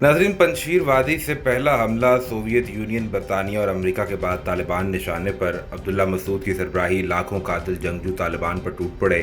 नाजरीन, पंजशीर वादी से पहला हमला सोवियत यूनियन, बरतानिया और अमेरिका के बाद तालिबान निशाने पर। अब्दुल्ला मसूद की सरबराही लाखों कातिल जंगजू तालिबान पर टूट पड़े।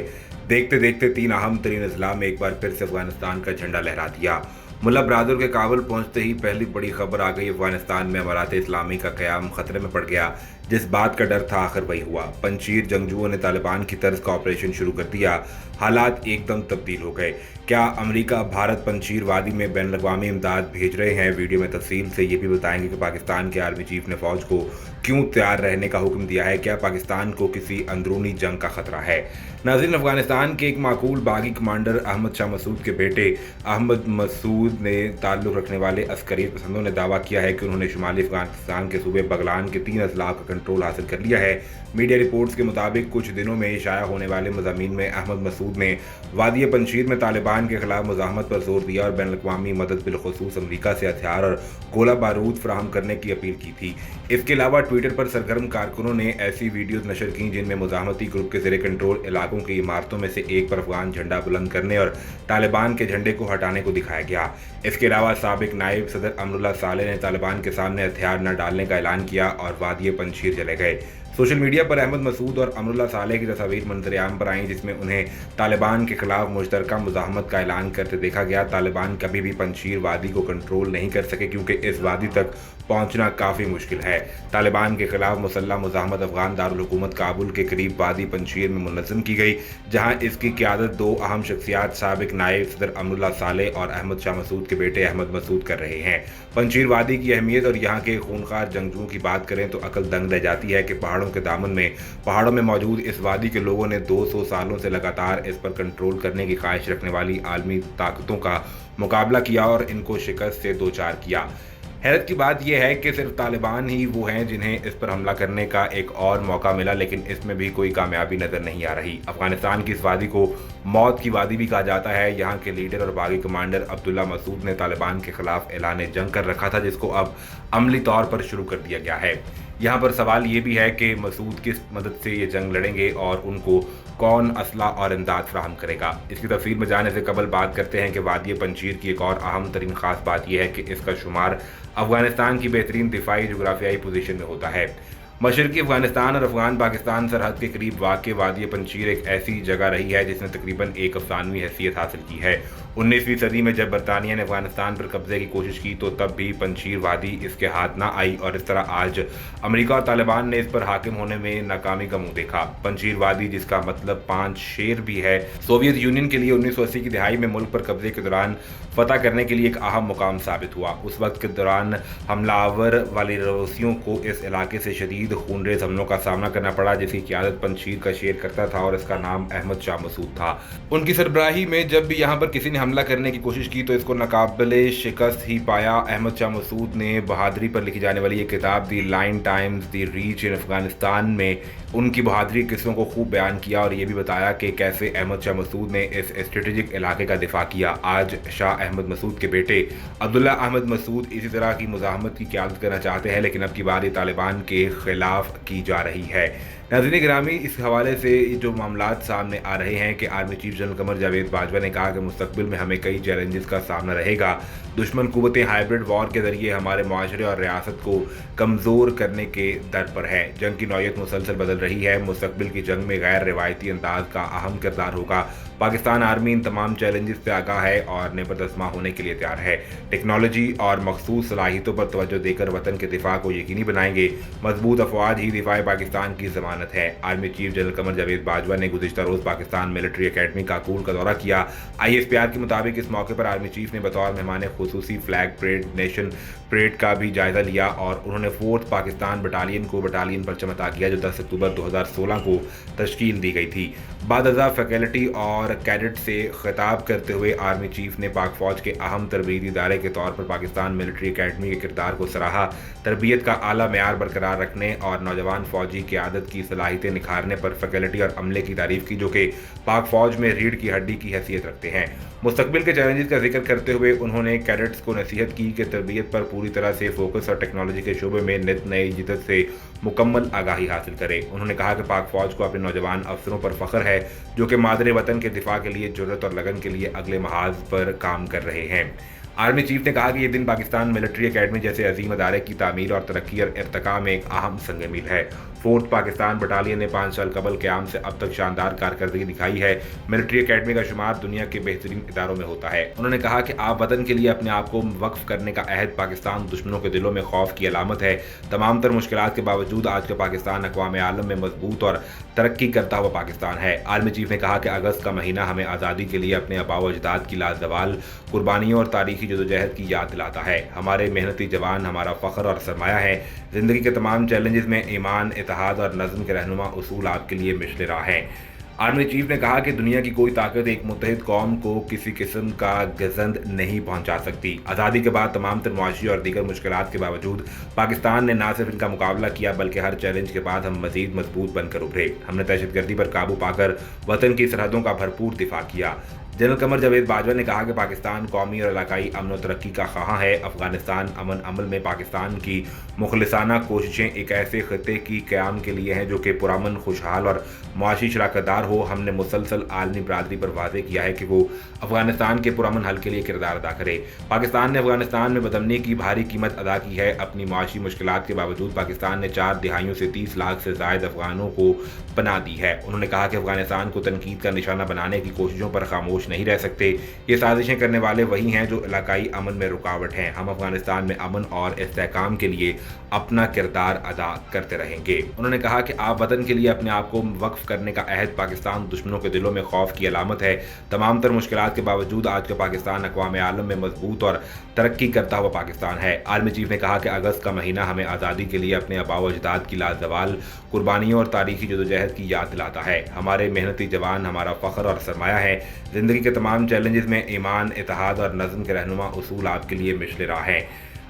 देखते देखते तीन अहम तरीन अजला में एक बार फिर से अफगानिस्तान का झंडा लहरा दिया। मुल्ला बरदर के काबुल पहुंचते ही पहली बड़ी खबर आ गई। अफगानिस्तान में अमारात इस्लामी का क़याम खतरे में पड़ गया। जिस बात का डर था आखिर वही हुआ। पंजशीर जंगजुओं ने तालिबान की तर्ज का ऑपरेशन शुरू कर दिया। हालात एकदम तब्दील हो गए। क्या अमेरिका भारत पंजशीर वादी में बैन अवी इमदाद भेज रहे हैं? वीडियो में तफसील से ये भी बताएंगे कि पाकिस्तान के आर्मी चीफ ने फौज को क्यों तैयार रहने का हुक्म दिया है। क्या पाकिस्तान को किसी अंदरूनी जंग का खतरा है? नाज़रीन, अफगानिस्तान के एक माकूल बागी कमांडर अहमद शाह मसूद के बेटे अहमद मसूद ने ताल्लुक़ रखने वाले अस्करियत पसंदों ने दावा किया है कि उन्होंने शुमाली अफगानिस्तान के सूबे बगलान के 3 अजला का कंट्रोल हासिल कर लिया है। मीडिया रिपोर्ट्स के मुताबिक कुछ दिनों में शाया होने वाले मज़ामीन में अहमद मसूद ने वादी पंजशीर में तालिबान के खिलाफ मुज़ाहमत पर जोर दिया और बैन अवी मदद बिलखुसूस अमरीका से हथियार और गोला बारूद फराहम करने की अपील की थी। इसके अलावा ट्विटर पर सरगर्म कारकुनों ने ऐसी वीडियोज नशर की जिनमें मुज़ाहमती ग्रुप के ज़ेरे कंट्रोल इलाकों की इमारतों में से एक पर अफगान झंडा बुलंद करने और तालिबान के झंडे को हटाने को दिखाया गया। इसके अलावा साबिक नायब सदर अमरुल्लाह सालेह ने तालिबान के सामने हथियार न डालने का ऐलान किया और वादी पंजशीर चले गए। सोशल मीडिया पर अहमद मसूद और अमरुल्लाह सालेह की तस्वीर मंजर-ए-आम पर आईं, जिसमें उन्हें तालिबान के खिलाफ मुश्तरका मुज़ाहमत का ऐलान करते देखा गया। तालिबान कभी भी पंजशीर वादी को कंट्रोल नहीं कर सके क्योंकि इस वादी तक पहुंचना काफ़ी मुश्किल है। तालिबान के खिलाफ मुसल्लह मुज़ाहमत अफगान दारुल हुकूमत काबुल के करीब वादी पंजशीर में मुनज़्ज़म की गई, जहां इसकी क़यादत 2 अहम शख्सियात साबिक नायब सदर अमरुल्लाह सालेह और अहमद शाह मसूद के बेटे अहमद मसूद कर रहे हैं। पंजशीर वादी की अहमियत और यहाँ के खूनखार जंगजुओं की बात करें तो अकल दंग रह जाती है कि पहाड़ों में मौजूद इस वादी के लोगों ने 200 सालों से लगातार इस पर कंट्रोल करने की ख्वाहिश रखने वाली आलमी ताकतों का मुकाबला किया और इनको शिकस्त से दो चार किया। हैरत की बात यह है कि सिर्फ तालिबान ही वो हैं जिन्हें इस पर हमला करने का एक और मौका मिला, लेकिन इसमें भी कोई कामयाबी नजर नहीं आ रही। अफगानिस्तान की इस वादी को मौत की वादी भी कहा जाता है। यहाँ के लीडर और बागी कमांडर अब्दुल्ला मसूद ने तालिबान के खिलाफ ऐलान जंग कर रखा था, जिसको अब अमली तौर पर शुरू कर दिया गया है। यहाँ पर सवाल ये भी है कि मसूद किस मदद से ये जंग लड़ेंगे और उनको कौन असला और इमदाद फराहम करेगा। इसकी तफसील में जाने से कबल बात करते हैं कि वादी पंजशीर की एक और अहम तरीन खास बात यह है कि इसका शुमार अफगानिस्तान की बेहतरीन दिफाई जोग्राफियाई पोजीशन में होता है। मशरकी अफगानिस्तान और अफगान पाकिस्तान सरहद के करीब वाक़ वादी पंजशीर एक ऐसी जगह रही है जिसने तकरीबन एक अफसानवी हैसियत हासिल की है। 19वीं सदी में जब बरतानिया ने अफगानिस्तान पर कब्जे की कोशिश की तो तब भी पंजशीर वादी इसके हाथ ना आई और इस तरह आज अमेरिका और तालिबान ने इस पर हाकिम होने में नाकामी का मुंह देखा। पंजशीर वादी, जिसका मतलब 5 शेर भी है, सोवियत यूनियन के लिए 1980 की दिहाई में मुल्क पर कब्जे के दौरान फतह करने के लिए एक अहम मुकाम साबित हुआ। उस वक्त के दौरान हमलावर वाले रूसियों को इस इलाके से शदीद खूनरेज हमलों का सामना करना पड़ा, जिसकी क़यादत पंजशीर का शेर करता था और इसका नाम अहमद शाह मसूद था। उनकी सरबराही में जब भी यहाँ पर किसी ने हमला करने की कोशिश की तो इसको नाकाबिले शिकस्त ही पाया। अहमद शाह मसूद ने बहादुरी पर लिखी जाने वाली एक किताब the line times the reach in Afghanistan में उनकी बहादुरी किस्सों को खूब बयान किया और ये भी बताया कि कैसे अहमद शाह मसूद ने इस स्ट्रेटेजिक इलाके का दिफा किया। आज शाह अहमद मसूद के बेटे अब्दुल्ला अहमद मसूद इसी तरह की मुज़ाहमत की क़यादत करना चाहते हैं, लेकिन अब की बात तालिबान के खिलाफ की जा रही है। नाज़रीन गिरामी, इस हवाले से जो मामलात सामने आ रहे हैं कि army chief general Qamar Javed Bajwa ने कहा कि मुस्तकबिल में हमें कई चैलेंजेस का सामना रहेगा। दुश्मन कुव्वतें हाइब्रिड वॉर के जरिए हमारे माशरे और रियासत को कमज़ोर करने के दर पर है। जंग की नौयत मुसलसल बदल रही है। मुस्तकबिल की जंग में गैर रिवायती अंदाज का अहम किरदार होगा। पाकिस्तान आर्मी इन तमाम चैलेंजेस से आगाह है और निबरदस्मा होने के लिए तैयार है। टेक्नोलॉजी और मखसूस सलाहियतों पर तवज्जो देकर वतन के दिफा को यकीनी बनाएंगे। मजबूत अफवाज ही दिफा पाकिस्तान की जमानत है। Army chief general Qamar Javed Bajwa ने गुज़िश्ता रोज़ पाकिस्तान मिलिट्री अकेडमी काकूल का दौरा किया। ISPR के मुताबिक इस मौके पर आर्मी चीफ ने बतौर मेहमान खुसूसी फ्लैग परेड, नेशन परेड का भी जायजा लिया और उन्होंने 4th पाकिस्तान बटालियन को बटालियन परचम अता किया जो 10 अक्टूबर 2016 को तश्कील दी गई थी। बादअज़ा फैकल्टी और कैडेट से खिताब करते हुए आर्मी चीफ ने पाक फौज के अहम तरबीती इदारे के तौर पर पाकिस्तान मिलिट्री अकेडमी के किरदार को सराहा। तरबियत का आला मेयार बरकरार रखने और नौजवान फौजी क़यादत की सलाहियतें निखारने पर फैकल्टी और अमले की तारीफ की, जो कि पाक फौज में रीढ़ की हड्डी की हैसियत रखते हैं। मुस्तकबिल के चैलेंजेस का जिक्र करते हुए उन्होंने कैडेट्स को नसीहत की कि तरबियत पर पूरी तरह से फोकस और टेक्नोलॉजी के शोबे में नित नई जिदत से मुकम्मल आगाही हासिल करें। उन्होंने कहा कि पाक फौज को अपने नौजवान अफसरों पर फख्र है जो कि मादरे वतन के दिफा के लिए जुर्रत और लगन के लिए अगले महाज पर काम कर रहे हैं। आर्मी चीफ ने कहा कि ये दिन पाकिस्तान मिलिट्री एकेडमी जैसे अजीम अदारे की तामीर और तरक्की और इर्तिका में एक अहम संग मील है। फोर्थ पाकिस्तान बटालियन ने 5 साल कबल क़याम से अब तक शानदार कारकर्दगी दिखाई है। मिलिट्री एकेडमी का शुमार दुनिया के बेहतरीन इदारों में होता है। उन्होंने कहा कि आप वतन के लिए अपने आप को वक्फ करने का अहद पाकिस्तान दुश्मनों के दिलों में खौफ की अलामत है। तमाम तर मुश्किलात के बावजूद आज का पाकिस्तान अक़वाम आलम में मजबूत और तरक्की करता हुआ पाकिस्तान है। आर्मी चीफ ने कहा कि अगस्त का महीना हमें आज़ादी के लिए अपने आबा व अजदाद की लाजवाल कुर्बानियों और तारीखी जदोजहद की याद दिलाता है। हमारे मेहनती जवान हमारा फ़ख्र और सरमाया है। ज़िंदगी के तमाम चैलेंजेस में ईमान, इत्तेहाद और नज़्म के रहनुमा उसूल आपके लिए मिशले राह हैं। आर्मी चीफ ने कहा कि दुनिया की कोई ताकत एक मुत्तहिद कौम को किसी किस्म का गजंद नहीं पहुंचा सकती। आज़ादी के बाद तमाम तर मुआशी और दीगर मुश्किलात के बावजूद पाकिस्तान ने न सिर्फ इनका मुकाबला किया बल्कि हर चैलेंज के बाद हम मजीद मजबूत बनकर उभरे। हमने दहशतगर्दी पर काबू पाकर वतन की सरहदों का भरपूर दिफा किया। जनरल कमर जावेद बाजवा ने कहा कि पाकिस्तान कौमी और इलाकाई अमन और तरक्की का ख्वाह है। अफगानिस्तान अमन अमल में पाकिस्तान की मुखलिसाना कोशिशें एक ऐसे खत्े की क़याम के लिए हैं जो कि पुरअमन, खुशहाल और मुआशी शराकतदार हो। हमने मुसलसल आलमी बरादरी पर वाज़ेह किया है कि वो अफगानिस्तान के पुरअमन हल के लिए किरदार अदा करे। पाकिस्तान ने अफगानिस्तान में बदमनी की भारी कीमत अदा की है। अपनी मुआशी मुश्किलात के बावजूद पाकिस्तान ने 4 दिहाइयों से 30 लाख से ज़ायद अफगानों को पनाह दी है। उन्होंने कहा कि अफगानिस्तान को तनकीद का निशाना बनाने की कोशिशों पर खामोश नहीं रह सकते। ये साजिशें करने वाले वही हैं जो इलाकाई अमन में रुकावट हैं। हम अफगानिस्तान में अमन और इस्तेहकाम के लिए अपना किरदार अदा करते रहेंगे। उन्होंने कहा कि आप वतन के लिए अपने आप को वक्फ करने का अहद पाकिस्तान दुश्मनों के दिलों में खौफ की अलामत है। तमाम तर मुश्किलात के बावजूद आज का पाकिस्तान अक़वाम आलम में मजबूत और तरक्की करता हुआ पाकिस्तान है। आर्मी चीफ ने कहा कि अगस्त का महीना हमें आज़ादी के लिए अपने आबा व अजदाद की लाजवाल कुर्बानियों और तारीखी जदोजहद की याद दिलाता है। हमारे मेहनती जवान हमारा फ़ख्र और सरमाया है। ज़िंदगी के तमाम चैलेंजेस में ईमान, इत्तेहाद और नज़्म के रहनुमा उसूल आपके लिए मिशले राह हैं।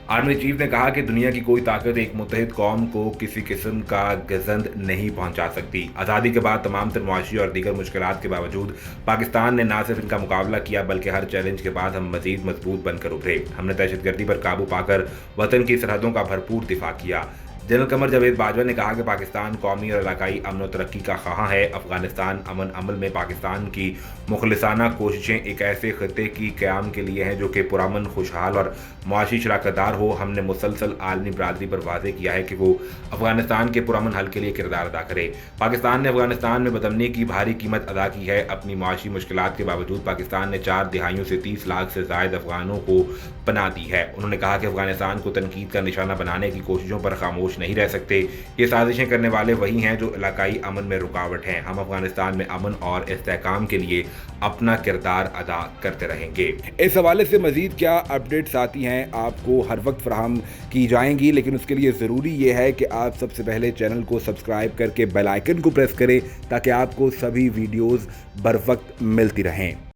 आर्मी चीफ ने कहा कि दुनिया की कोई ताकत एक मुत्तहिद कौम को किसी किस्म का गजंद नहीं पहुंचा सकती। आज़ादी के बाद तमाम तर मुआशी और दीगर मुश्किलात के बावजूद पाकिस्तान ने न सिर्फ इनका मुकाबला किया बल्कि हर चैलेंज के बाद हम मजीद मजबूत बनकर उभरे। हमने दहशतगर्दी पर काबू पाकर वतन की सरहदों का भरपूर दिफा किया। जनरल कमर जावेद बाजवा ने कहा कि पाकिस्तान कौमी और इलाकाई अमन और तरक्की का ख्वाह है। अफगानिस्तान अमन अमल में पाकिस्तान की मुखलिसाना कोशिशें एक ऐसे खत्े की क़याम के लिए हैं जो कि पुरअमन, खुशहाल और मुआशी शराकतदार हो। हमने मुसलसल आलमी बरादरी पर वाज़ेह किया है कि वो अफगानिस्तान के पुरअमन हल के लिए किरदार अदा करे। पाकिस्तान ने अफगानिस्तान में बदमनी की भारी कीमत अदा की है। अपनी मुआशी मुश्किलात के बावजूद पाकिस्तान ने 4 दिहाइयों से 30 लाख से ज़ायद अफगानों को पनाह दी है। उन्होंने कहा कि अफगानिस्तान को तनकीद का निशाना बनाने की कोशिशों पर खामोश नहीं रह सकते। ये साजिशें करने वाले वही हैं जो इलाकाई अमन में रुकावट हैं। हम अफगानिस्तान में अमन और इस्तेहकाम के लिए अपना किरदार अदा करते रहेंगे। इस हवाले से मजीद क्या अपडेट्स आती हैं आपको हर वक्त फराहम की जाएंगी, लेकिन उसके लिए ज़रूरी ये है कि आप सबसे पहले चैनल को सब्सक्राइब करके बेल आइकन को प्रेस करें ताकि आपको सभी वीडियोज़ बर वक्त मिलती रहें।